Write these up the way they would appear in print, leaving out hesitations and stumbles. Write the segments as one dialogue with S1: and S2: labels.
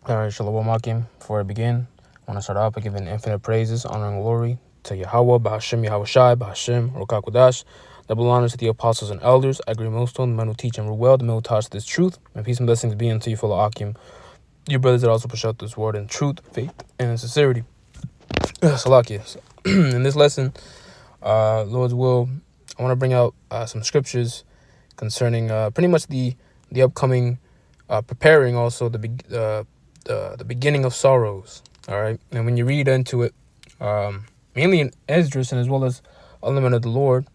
S1: All right, Shalom Akim. Before I begin, I want to start off by giving infinite praises, honor, and glory to Yahweh, Bahashim, Yahweh Shai, Bahashim, Rukakudash. Double honors to the apostles and elders. I agree millstone, the men who teach and rule well, the men who touch this truth. And peace and blessings be unto you, full of Akim. Your brothers that also push out this word in truth, faith, and in sincerity. Salakia. So, in this lesson, Lord's will, I want to bring out some scriptures concerning pretty much the upcoming, preparing also the beginning of sorrows. All right, and when you read into it, mainly in Esdras and as well as other men of the Lord,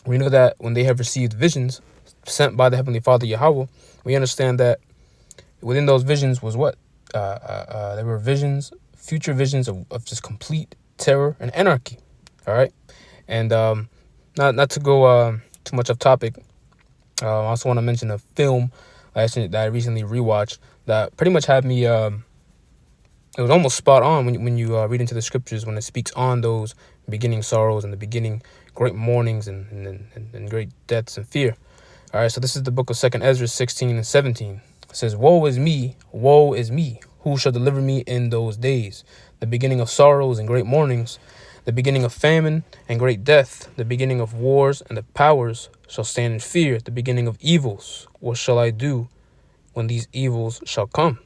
S1: we know that when they have received visions sent by the Heavenly Father Yahweh, we understand that within those visions was what there were visions, future visions of just complete terror and anarchy. All right, and not to go too much off topic. I also want to mention a film that I recently rewatched that pretty much had me. It was almost spot on when you read into the scriptures when it speaks on those beginning sorrows and the beginning great mournings and great deaths and fear. All right, so this is the book of 2nd Ezra 16 and 17. It says, woe is me, who shall deliver me in those days? The beginning of sorrows and great mournings, the beginning of famine and great death, the beginning of wars, and the powers shall stand in fear, the beginning of evils. What shall I do when these evils shall come?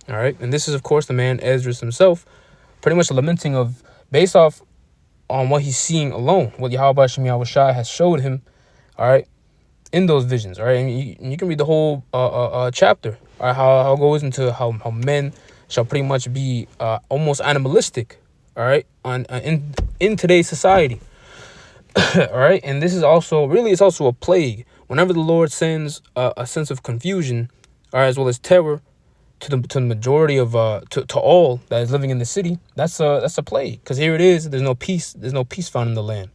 S1: All right, and this is, of course, the man Esdras himself, pretty much lamenting of, based off on what he's seeing alone, what Yahweh Shemi Shai has showed him, all right, in those visions, all right? And you can read the whole chapter, all right, how it goes into how men shall pretty much be almost animalistic, all right, in today's society, all right? And this is also, really, it's also a plague. Whenever the Lord sends a sense of confusion, all right, as well as terror, to the majority of to all that is living in the city, that's a plague. Because here it is, there's no peace found in the land.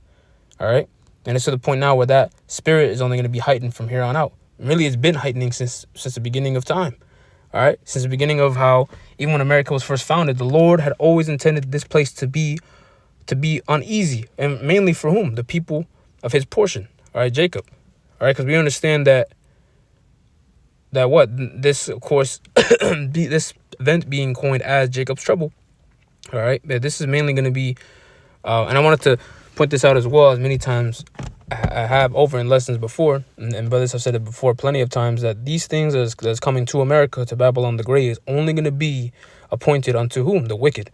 S1: All right, and it's to the point now where that spirit is only going to be heightened from here on out. Really, it's been heightening since the beginning of time. All right, since the beginning of how even when America was first founded, the Lord had always intended this place to be uneasy, and mainly for whom? The people of His portion. All right, Jacob. All right, because we understand that what this, of course, this event being coined as Jacob's trouble. All right, that this is mainly going to be, and I wanted to point this out as well, as many times I have over in lessons before, and brothers have said it before plenty of times, that these things that's coming to America, to Babylon the Great, is only going to be appointed unto whom? The wicked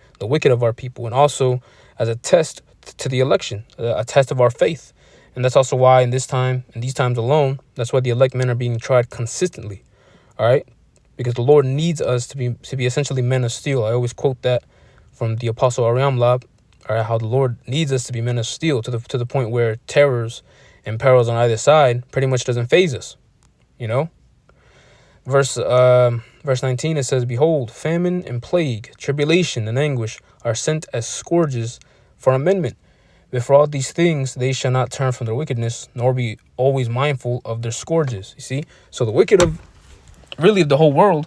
S1: of our people, and also as a test to the election, a test of our faith. And that's also why in these times alone, that's why the elect men are being tried consistently. All right, because the Lord needs us to be essentially men of steel. I always quote that from the Apostle Ariam Lab. All right, how the Lord needs us to be men of steel to the point where terrors and perils on either side pretty much doesn't faze us. You know, verse 19, it says, "Behold, famine and plague, tribulation and anguish are sent as scourges for amendment. But for all these things they shall not turn from their wickedness, nor be always mindful of their scourges." You see, so the wicked of the whole world,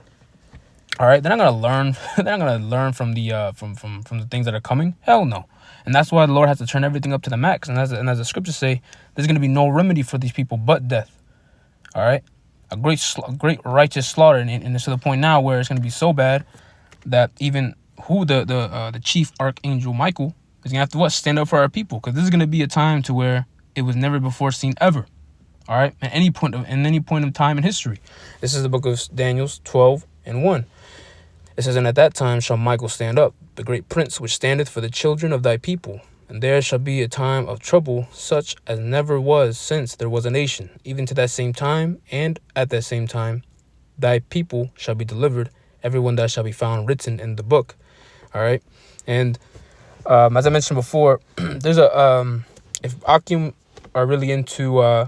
S1: all right, they're not gonna learn. They're not gonna learn from the from the things that are coming. Hell no. And that's why the Lord has to turn everything up to the max. And as the scriptures say, there's gonna be no remedy for these people but death. All right, a great righteous slaughter, and it's to the point now where it's gonna be so bad that even the chief archangel Michael is gonna have to stand up for our people, because this is gonna be a time to where it was never before seen ever. All right, at any point of time in history. This is the book of Daniel 12 and 1. It says, "And at that time shall Michael stand up, the great prince which standeth for the children of thy people. And there shall be a time of trouble, such as never was since there was a nation. Even to that same time, and at that same time, thy people shall be delivered, everyone that shall be found written in the book." All right, and as I mentioned before, there's if Akim are really into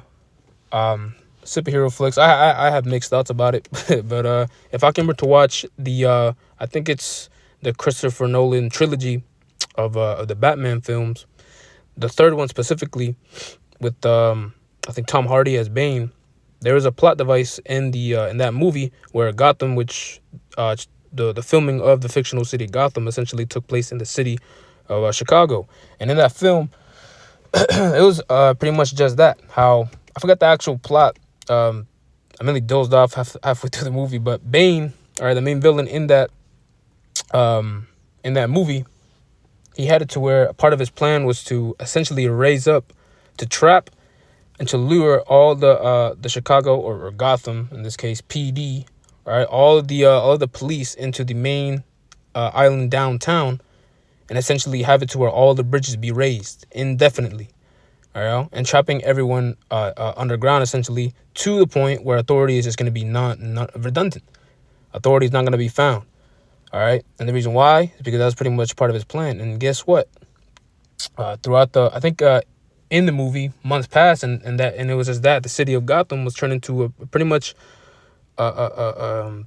S1: superhero flicks, I have mixed thoughts about it. But if I were to watch I think it's the Christopher Nolan trilogy of the Batman films, the third one specifically, with I think Tom Hardy as Bane, there is a plot device in that movie where Gotham, which the filming of the fictional city Gotham essentially took place in the city of Chicago. And in that film, it was pretty much just that. How, I forgot the actual plot. I really dozed off halfway through the movie, but Bane All right, the main villain in that movie, he had it to where a part of his plan was to essentially raise up, to trap and to lure all the Chicago or Gotham, in this case PD, all right, all of the police into the main island downtown, and essentially have it to where all the bridges be raised indefinitely, all right, and trapping everyone underground essentially to the point where authority is just going to be not redundant. Authority is not going to be found. All right, and the reason why is because that was pretty much part of his plan. And guess what? Throughout in the movie, months passed, and it was just that the city of Gotham was turned into a pretty much a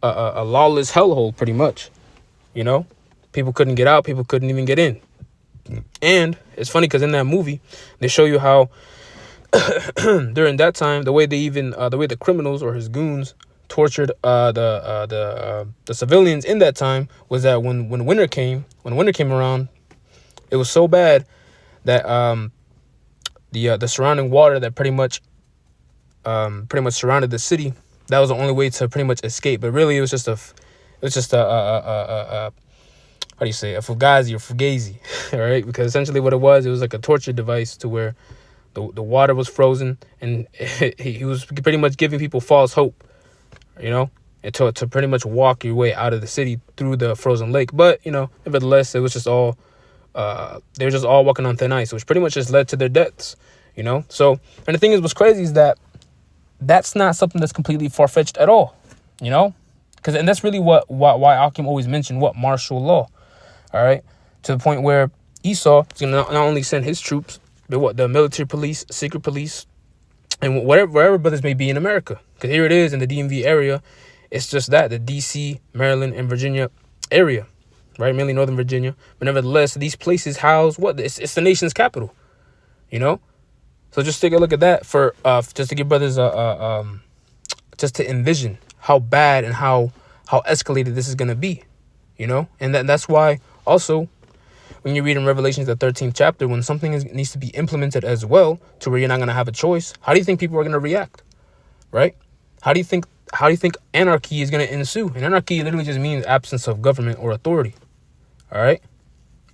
S1: lawless hellhole, pretty much. You know, people couldn't get out, people couldn't even get in. And it's funny because in that movie, they show you how during that time, the way the criminals or his goons tortured the civilians in that time was that when winter came around, it was so bad that the surrounding water that pretty much surrounded the city, that was the only way to pretty much escape. But really, it was just a how do you say, a fugazi, all right? Because essentially what it was like a torture device to where the water was frozen, and he was pretty much giving people false hope, you know, and to pretty much walk your way out of the city through the frozen lake. But, you know, nevertheless, it was just all, they were just all walking on thin ice, which pretty much just led to their deaths, you know? So, and the thing is, what's crazy is that that's not something that's completely far-fetched at all, you know? And that's really why Akim always mentioned martial law, all right? To the point where Esau is going to not only send his troops, but the military police, secret police, and wherever brothers may be in America. Because here it is in the DMV area. It's just that, the DC, Maryland, and Virginia area, right? Mainly Northern Virginia. But nevertheless, these places house what? It's the nation's capital, you know? So just take a look at that for just to give brothers just to envision how bad and how escalated this is going to be, you know? And that's why also, when you read in Revelations, the 13th chapter, when something needs to be implemented as well, to where you're not going to have a choice, how do you think people are going to react, right? How do you think anarchy is going to ensue? And anarchy literally just means absence of government or authority, all right?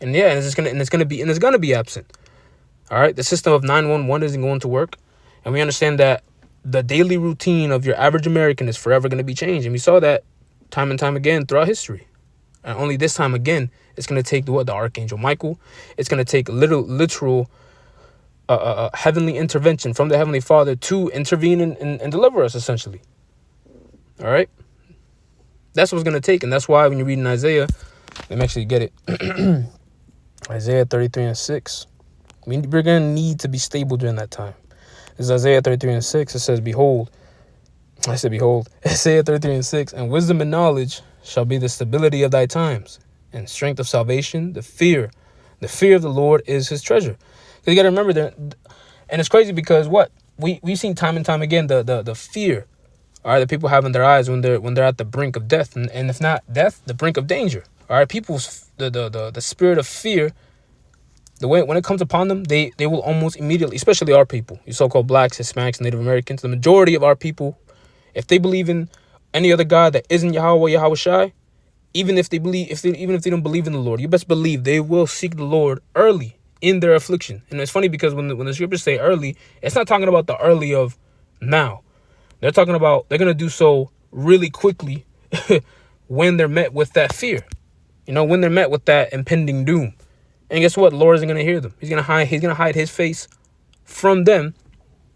S1: And yeah, and it's going to be absent, all right? The system of 911 isn't going to work, and we understand that the daily routine of your average American is forever going to be changed, and we saw that time and time again throughout history. And only this time again, it's going to take the Archangel Michael. It's going to take literal heavenly intervention from the Heavenly Father to intervene and deliver us, essentially. All right? That's what's going to take. And that's why when you read in Isaiah, let me actually get it. Isaiah 33:6. We're going to need to be stable during that time. This is Isaiah 33:6. It says, behold. Isaiah 33:6. And wisdom and knowledge shall be the stability of thy times, and strength of salvation, the fear of the Lord is his treasure. Because you got to remember that, and it's crazy because we've seen time and time again the fear, all right, that people have in their eyes when they're at the brink of death, and if not death, the brink of danger. All right, people's the spirit of fear, the way when it comes upon them, they will almost immediately, especially our people, you so-called blacks, Hispanics, Native Americans, the majority of our people, if they believe in any other God that isn't Yahweh Shai, even if they don't believe in the Lord, you best believe they will seek the Lord early in their affliction. And it's funny because when the scriptures say early, it's not talking about the early of now. They're talking about they're going to do so really quickly when they're met with that fear, you know, when they're met with that impending doom. And guess what? The Lord isn't going to hear them. He's going to hide his face from them,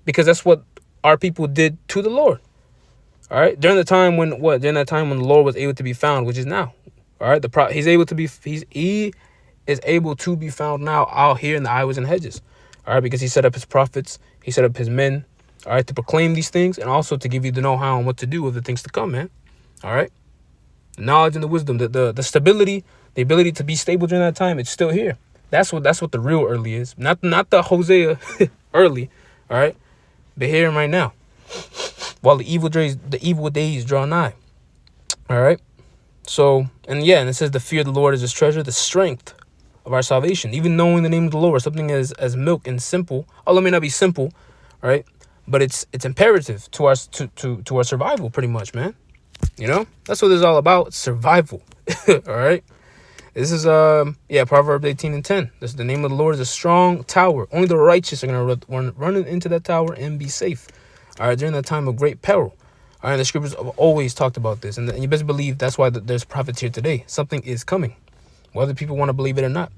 S1: because that's what our people did to the Lord. All right, during that time when the Lord was able to be found, which is now. All right, he is able to be found now out here in the highways and hedges. All right, because he set up his prophets, he set up his men, all right, to proclaim these things and also to give you the know-how and what to do with the things to come, man. All right, the knowledge and the wisdom, the stability, the ability to be stable during that time, it's still here. That's what the real early is, not the Hosea early. All right, but here and right now. While the evil days draw nigh. All right. So, and it says the fear of the Lord is his treasure, the strength of our salvation. Even knowing the name of the Lord, something as milk and simple, although it may not be simple, right? but it's imperative to our to our survival, pretty much, man. You know, that's what this is all about, survival. All right. This is Proverbs 18:10. This is the name of the Lord is a strong tower. Only the righteous are gonna run into that tower and be safe. All right, during that time of great peril. All right, the scriptures have always talked about this, and you best believe that's why there's prophets here today. Something is coming, whether people want to believe it or not.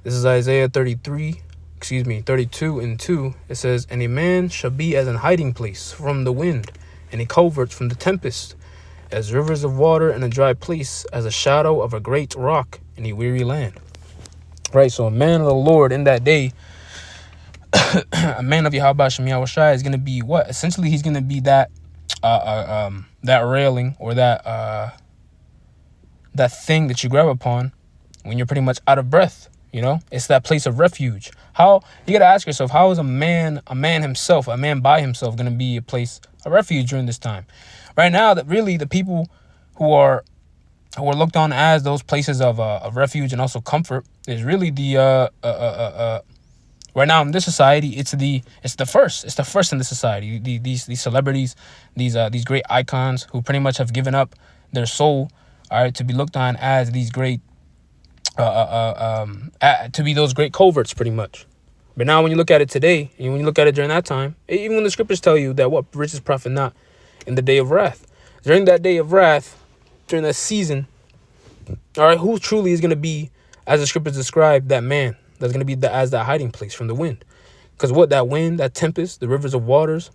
S1: This is Isaiah 32:2. It says, "And a man shall be as an hiding place from the wind, and a covert from the tempest, as rivers of water in a dry place, as a shadow of a great rock in a weary land." Right, so a man of the Lord in that day, a man of Yahweh Shem Yahweh Shai is going to be what? Essentially, he's going to be that that railing, or that thing that you grab upon when you're pretty much out of breath. You know, it's that place of refuge. How, you got to ask yourself, how is a man himself, a man by himself, going to be a place of refuge during this time? Right now, that really the people who are looked on as those places of refuge and also comfort is really the right now in this society, it's the first in this society. These celebrities, these great icons who pretty much have given up their soul, all right, to be looked on as these great to be those great coverts, pretty much. But now when you look at it today, and when you look at it during that time, even when the scriptures tell you that what riches profit not in the day of wrath, during that day of wrath, during that season, all right, who truly is going to be, as the scriptures describe, that man that's going to be as that hiding place from the wind? Because what, that wind, that tempest, the rivers of waters,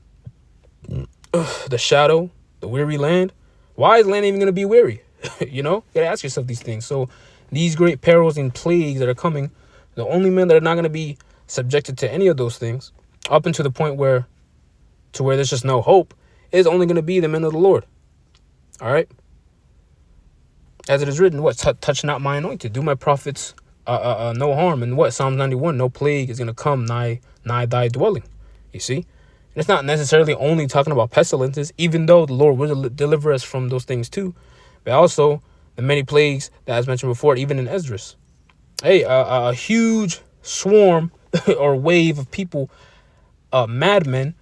S1: the shadow, the weary land, why is land even going to be weary? You know, you got to ask yourself these things. So these great perils and plagues that are coming, the only men that are not going to be subjected to any of those things, up until the point where there's just no hope, is only going to be the men of the Lord. All right. As it is written, what? Touch not my anointed, do my prophets no harm. And what? Psalms 91, no plague is going to come nigh thy dwelling. You see? And it's not necessarily only talking about pestilences, even though the Lord will deliver us from those things too, but also the many plagues that, as mentioned before, even in Esdras. Hey, a huge swarm or wave of people, madmen,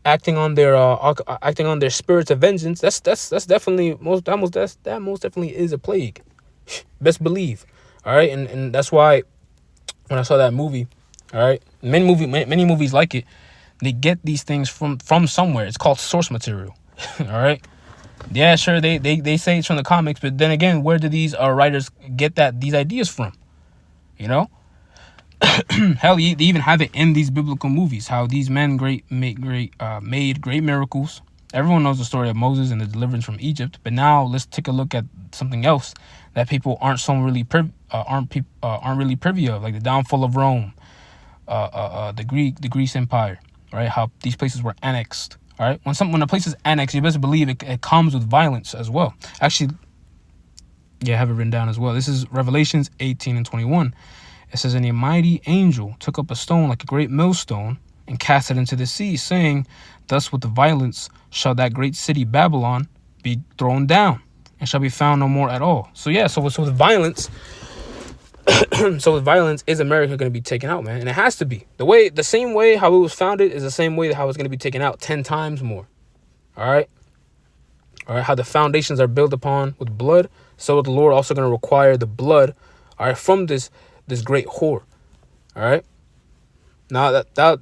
S1: acting on their spirits of vengeance. That's definitely most definitely is a plague. Best believe. All right, and that's why when I saw that movie, all right, many movies like it, they get these things from somewhere. It's called source material. All right. Yeah, sure, they say it's from the comics, but then again, where do these writers get these ideas from? You know, hell, they even have it in these biblical movies. How these men made great miracles. Everyone knows the story of Moses and the deliverance from Egypt. But now let's take a look at something else that people aren't really privy of, like the downfall of Rome, the Greece Empire, right? How these places were annexed. All right. When a place is annexed, you best believe it comes with violence as well. Actually, yeah, I have it written down as well. This is Revelations 18:21. It says, "And a mighty angel took up a stone like a great millstone and cast it into the sea, saying, Thus with the violence shall that great city Babylon be thrown down, and shall be found no more at all." So yeah, so with violence, with violence, is America going to be taken out, man? And it has to be. The same way how it was founded is the same way how it's going to be taken out 10 times more. All right. How the foundations are built upon with blood, so the Lord also going to require the blood, all right, from this great whore. All right. Now that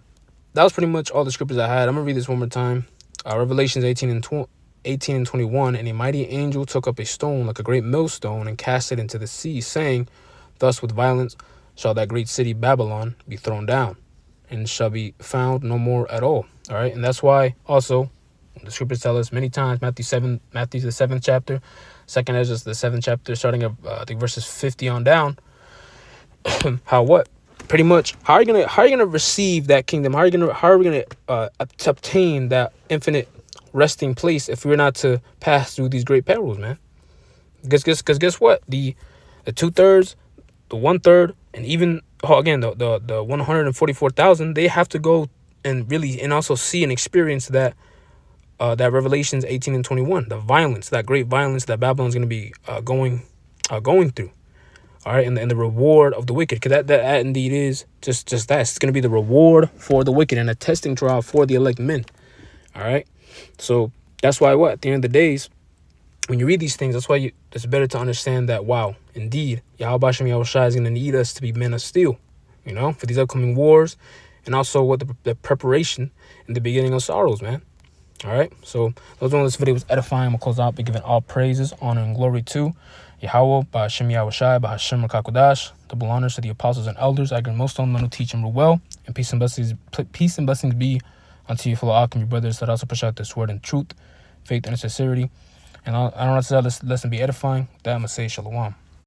S1: was pretty much all the scriptures I had. I'm gonna read this one more time. Revelations 18:21. "And a mighty angel took up a stone like a great millstone and cast it into the sea, saying, Thus with violence shall that great city Babylon be thrown down, and shall be found no more at all." All right. And that's why also the scriptures tell us many times, Matthew the 7th chapter, 2nd Ezra the 7th chapter, starting at I think verses 50 on down, how pretty much how are you gonna receive that kingdom? How are we gonna obtain that infinite resting place if we're not to pass through these great perils, man? Because guess what? The 2/3, the 1/3, and even the 144,000, they have to go and also see and experience that Revelations 18:21, the violence, that great violence that Babylon's going to be going through. All right, and the reward of the wicked, because that indeed is just that. It's going to be the reward for the wicked and a testing trial for the elect men. All right. So that's why at the end of the days, when you read these things, that's why it's better to understand that, wow, indeed, Yahweh Shem Yahushua is going to need us to be men of steel, for these upcoming wars, and also what the preparation and the beginning of sorrows, man. All right. So those one, this video was edifying. I'm going to close out by giving all praises, honor, and glory to Yahweh, Ba'Hashem Yahushua, Ba'Hashem Rakakudash, double honors to the apostles and elders. I agree most on them who teach and rule well, and peace and blessings be unto you, fellow Akim, your brothers that also push out this word in truth, faith, and sincerity. And I don't know how to say this lesson be edifying. That I'm going to say shalom.